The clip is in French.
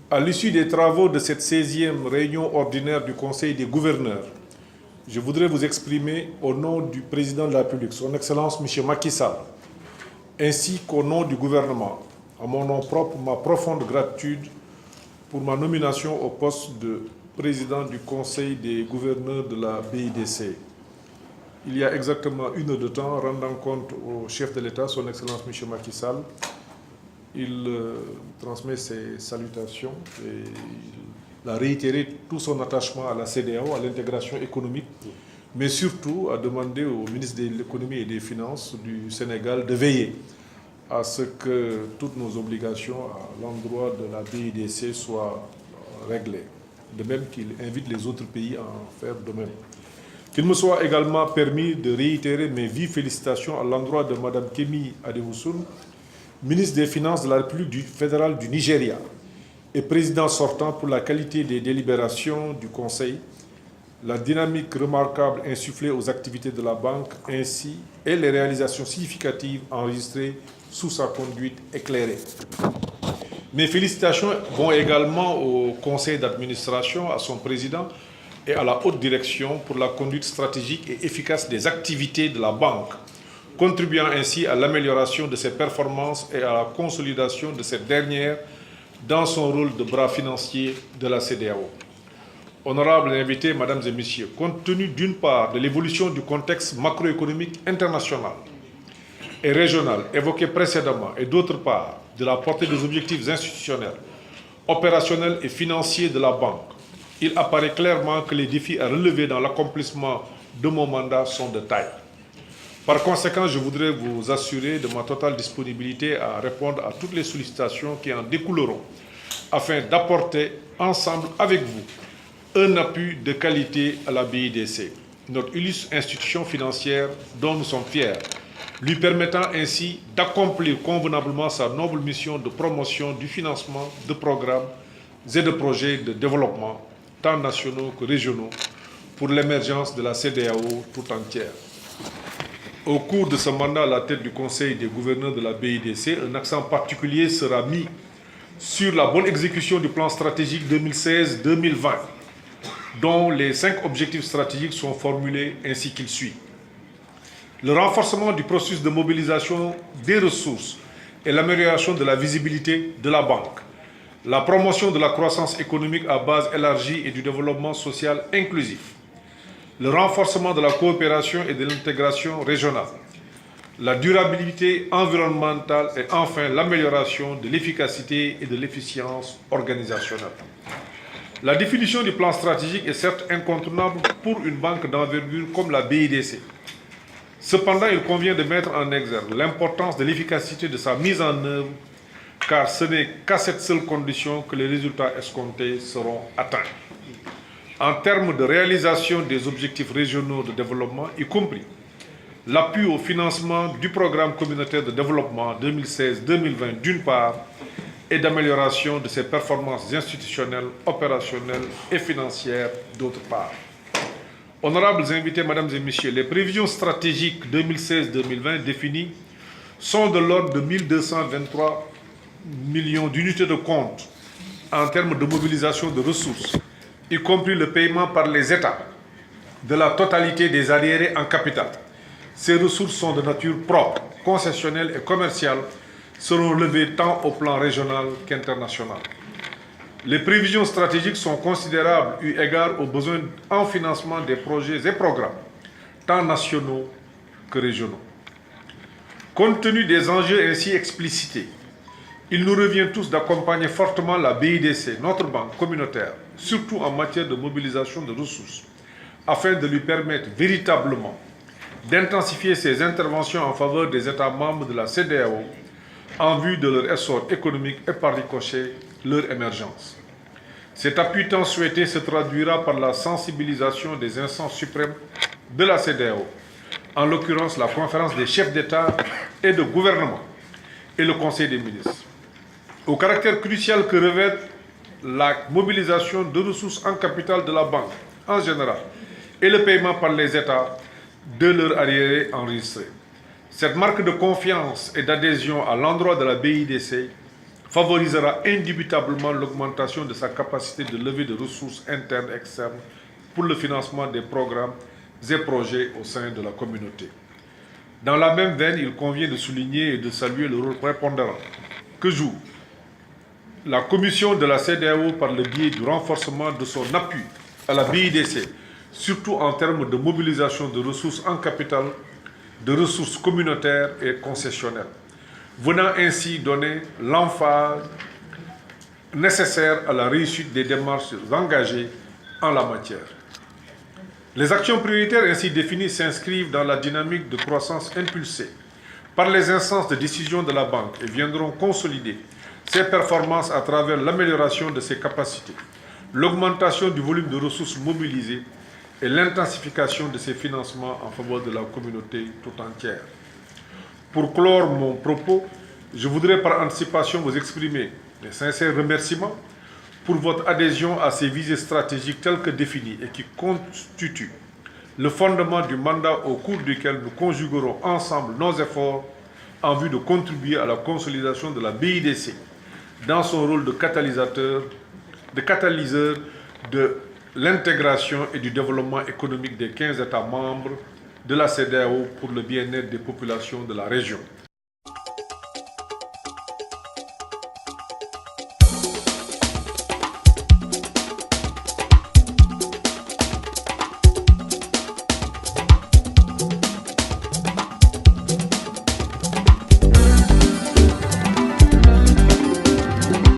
À l'issue des travaux de cette 16e réunion ordinaire du Conseil des gouverneurs, je voudrais vous exprimer au nom du président de la République, son Excellence M. Macky Sall, ainsi qu'au nom du gouvernement, à mon nom propre, ma profonde gratitude pour ma nomination au poste de président du Conseil des gouverneurs de la BIDC. Il y a exactement une heure de temps, rendant compte au chef de l'État, son Excellence M. Macky Sall, il transmet ses salutations et il a réitéré tout son attachement à la CEDEAO, à l'intégration économique, mais surtout a demandé au ministre de l'économie et des finances du Sénégal de veiller à ce que toutes nos obligations à l'endroit de la BIDC soient réglées. De même qu'il invite les autres pays à en faire de même. Qu'il me soit également permis de réitérer mes vives félicitations à l'endroit de Mme Kemi Adewusun, ministre des Finances de la République fédérale du Nigeria et président sortant, pour la qualité des délibérations du Conseil, la dynamique remarquable insufflée aux activités de la banque, ainsi et les réalisations significatives enregistrées sous sa conduite éclairée. Mes félicitations vont également au conseil d'administration, à son président et à la haute direction pour la conduite stratégique et efficace des activités de la banque, contribuant ainsi à l'amélioration de ses performances et à la consolidation de cette dernière dans son rôle de bras financier de la CEDEAO. Honorables invités, Mesdames et Messieurs, compte tenu d'une part de l'évolution du contexte macroéconomique international et régional évoqué précédemment et d'autre part de la portée des objectifs institutionnels, opérationnels et financiers de la banque, il apparaît clairement que les défis à relever dans l'accomplissement de mon mandat sont de taille. Par conséquent, je voudrais vous assurer de ma totale disponibilité à répondre à toutes les sollicitations qui en découleront, afin d'apporter ensemble avec vous un appui de qualité à la BIDC, notre illustre institution financière dont nous sommes fiers, lui permettant ainsi d'accomplir convenablement sa noble mission de promotion du financement de programmes et de projets de développement, tant nationaux que régionaux, pour l'émergence de la CEDEAO tout entière. Au cours de ce mandat à la tête du Conseil des gouverneurs de la BIDC, un accent particulier sera mis sur la bonne exécution du plan stratégique 2016-2020, dont les 5 objectifs stratégiques sont formulés ainsi qu'il suit. Le renforcement du processus de mobilisation des ressources et l'amélioration de la visibilité de la banque. La promotion de la croissance économique à base élargie et du développement social inclusif. Le renforcement de la coopération et de l'intégration régionale. La durabilité environnementale et enfin l'amélioration de l'efficacité et de l'efficience organisationnelle. La définition du plan stratégique est certes incontournable pour une banque d'envergure comme la BIDC. Cependant, il convient de mettre en exergue l'importance de l'efficacité de sa mise en œuvre, car ce n'est qu'à cette seule condition que les résultats escomptés seront atteints. En termes de réalisation des objectifs régionaux de développement, y compris l'appui au financement du programme communautaire de développement 2016-2020 d'une part, et d'amélioration de ses performances institutionnelles, opérationnelles et financières d'autre part. Honorables invités, Mesdames et Messieurs, les prévisions stratégiques 2016-2020 définies sont de l'ordre de 1223 millions d'unités de compte en termes de mobilisation de ressources, y compris le paiement par les États de la totalité des arriérés en capital. Ces ressources sont de nature propre, concessionnelle et commerciale, seront levées tant au plan régional qu'international. Les prévisions stratégiques sont considérables eu égard aux besoins en financement des projets et programmes, tant nationaux que régionaux. Compte tenu des enjeux ainsi explicités, il nous revient tous d'accompagner fortement la BIDC, notre banque communautaire, surtout en matière de mobilisation de ressources, afin de lui permettre véritablement d'intensifier ses interventions en faveur des États membres de la CEDEAO en vue de leur essor économique et par ricochet leur émergence. Cet appui tant souhaité se traduira par la sensibilisation des instances suprêmes de la CEDEAO, en l'occurrence la conférence des chefs d'État et de gouvernement et le Conseil des ministres, au caractère crucial que revêt la mobilisation de ressources en capital de la banque en général et le paiement par les États de leurs arriérés enregistrés. Cette marque de confiance et d'adhésion à l'endroit de la BIDC favorisera indubitablement l'augmentation de sa capacité de lever de ressources internes et externes pour le financement des programmes et projets au sein de la communauté. Dans la même veine, il convient de souligner et de saluer le rôle prépondérant que joue la commission de la CEDEAO par le biais du renforcement de son appui à la BIDC, surtout en termes de mobilisation de ressources en capital, de ressources communautaires et concessionnelles, venant ainsi donner l'emphase nécessaire à la réussite des démarches engagées en la matière. Les actions prioritaires ainsi définies s'inscrivent dans la dynamique de croissance impulsée par les instances de décision de la banque et viendront consolider ses performances à travers l'amélioration de ses capacités, l'augmentation du volume de ressources mobilisées et l'intensification de ses financements en faveur de la communauté tout entière. Pour clore mon propos, je voudrais par anticipation vous exprimer mes sincères remerciements pour votre adhésion à ces visées stratégiques telles que définies et qui constituent le fondement du mandat au cours duquel nous conjuguerons ensemble nos efforts en vue de contribuer à la consolidation de la BIDC dans son rôle de catalyseur de l'intégration et du développement économique des 15 États membres de la CEDEAO pour le bien-être des populations de la région.